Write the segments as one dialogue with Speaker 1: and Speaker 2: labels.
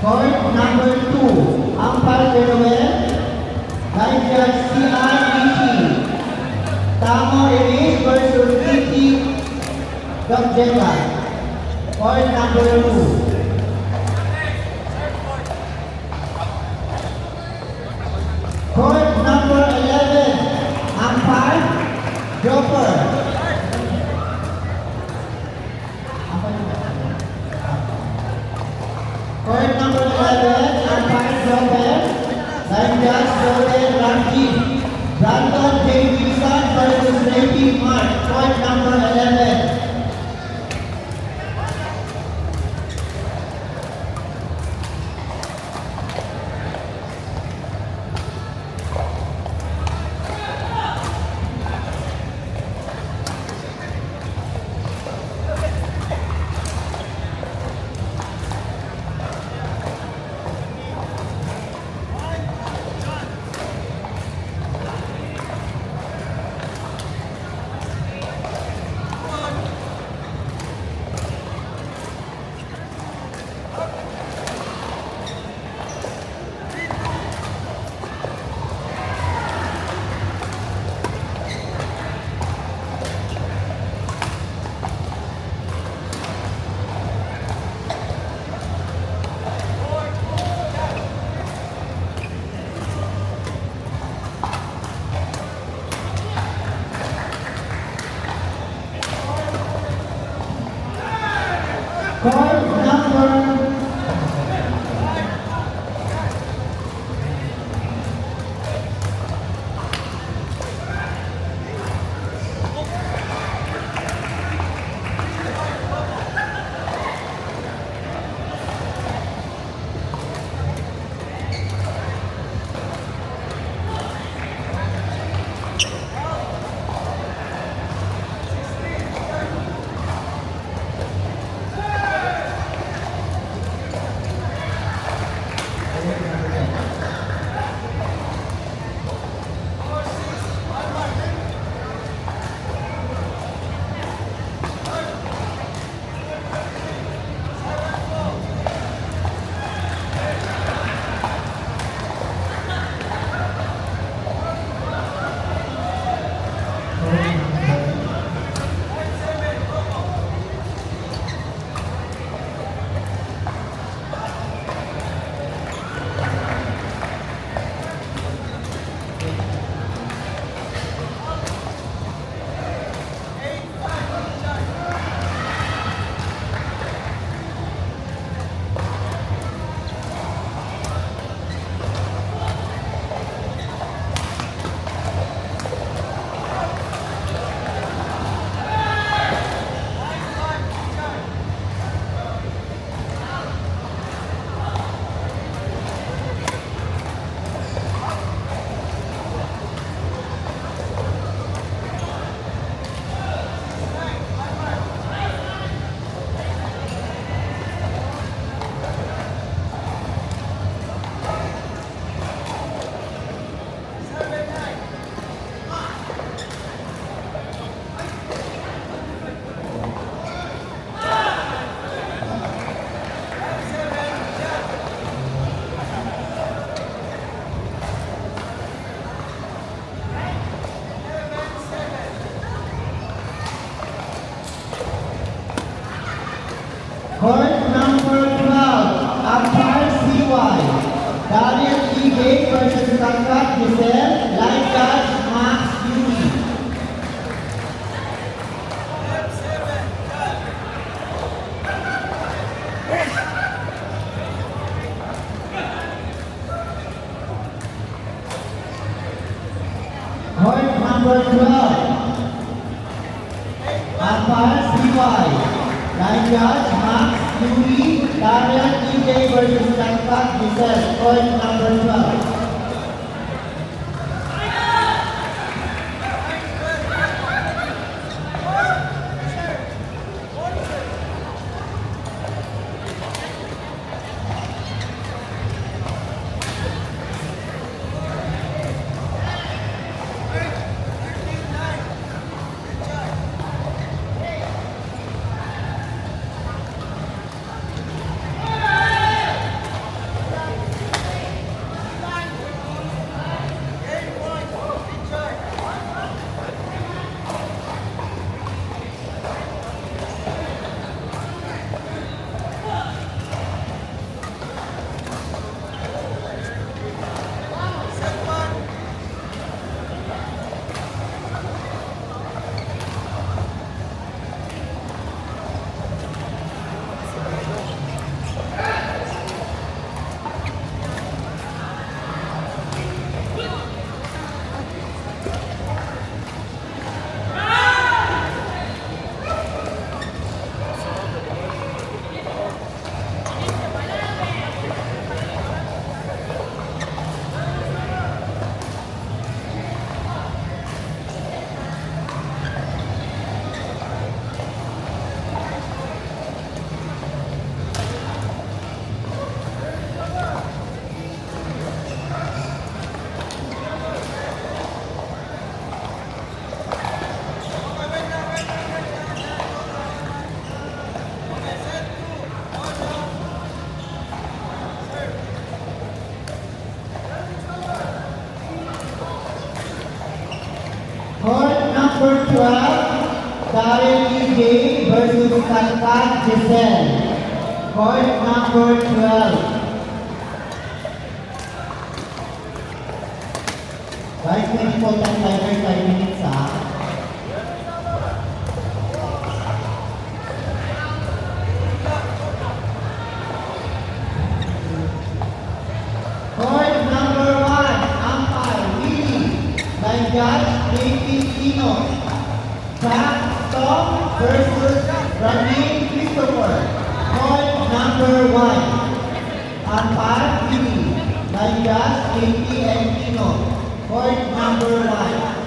Speaker 1: Court number 2, umpire Jeroen, line judge C.I. Ishi. Tamo Elis versus Titi Dogjenga. Court number 2. Court number 11, umpire Joker. Court number 11, umpire Joker. Line judge Joel Ramji. Brandon J. Wilson versus Rafi Mark. Court number 11. Court number Court number 12, umpire CY. Darius E. Gate versus Tangkat Giselle, line judge Max Yuri. Court number 12, umpire CY. Line judge Max Yuri, Darian EJ versus Tangkat Giselle. Court number 12. Cancan Giselle. Court number 12. Guys, may important timer 5 minutes ha. Court number 1, umpire Willie. Line judge, David Tino. Jack Tom versus Ramin Christopher. Court number 1, umpire Willie. Line judge, David and Tino. Court number 1.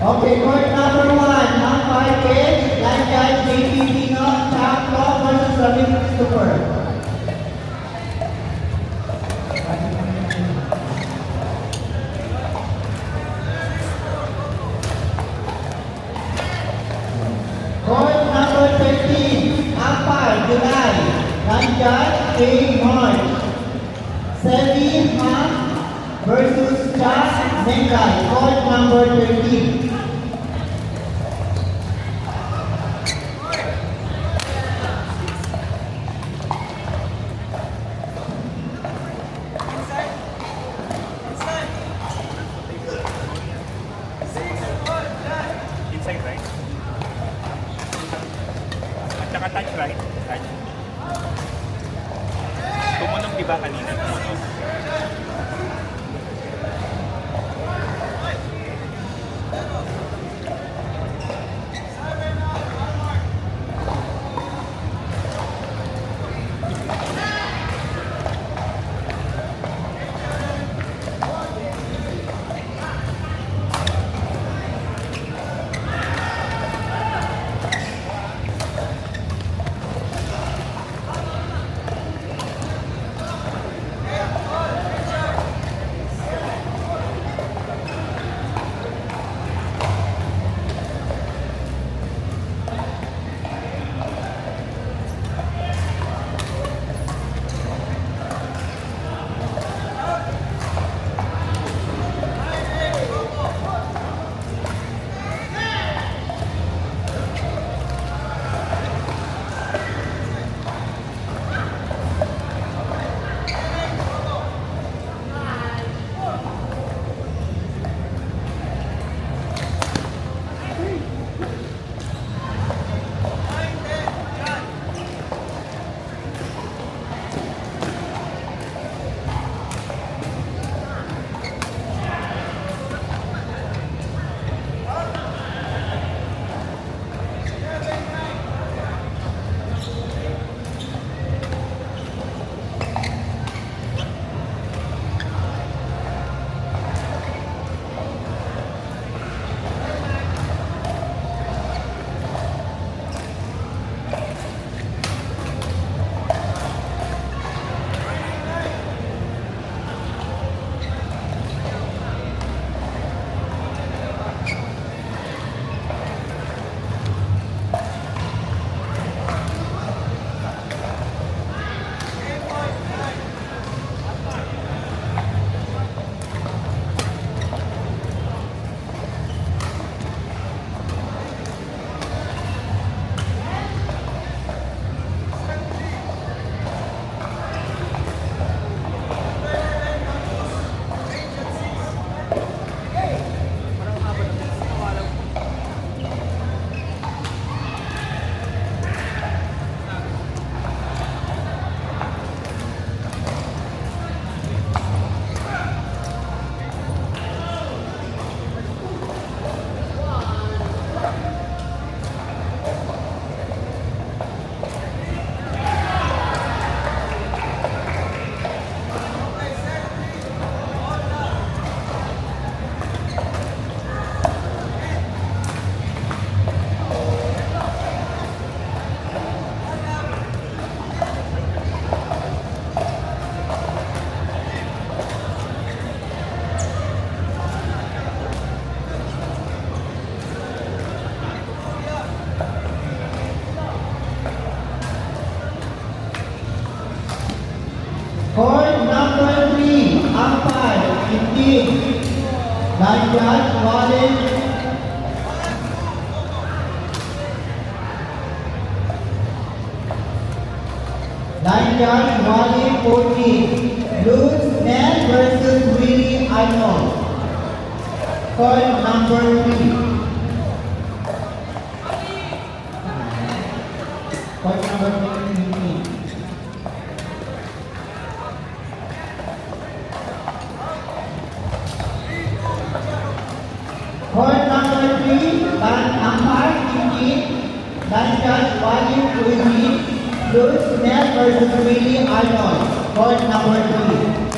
Speaker 1: Okay, court number 1, umpire Cage, line judge JP Tino, Jack Law versus Ramin Christopher. Court number 13, umpire July, line judge A. March. Sevi Ham versus Chas Mengay, court number 13.
Speaker 2: Inside right? At saka touch right? Touch. Tumunog di ba kanina? Tumunog.
Speaker 1: Line judge, Wallen. Line judge, Wallen, 14. Luz Nel versus Willie Arnold. Point number 3. Point number 3. Point number 3, line umpire, 15. Line judge, Wallen, 20. Luz Nel versus Willie Arnold. Point number 3.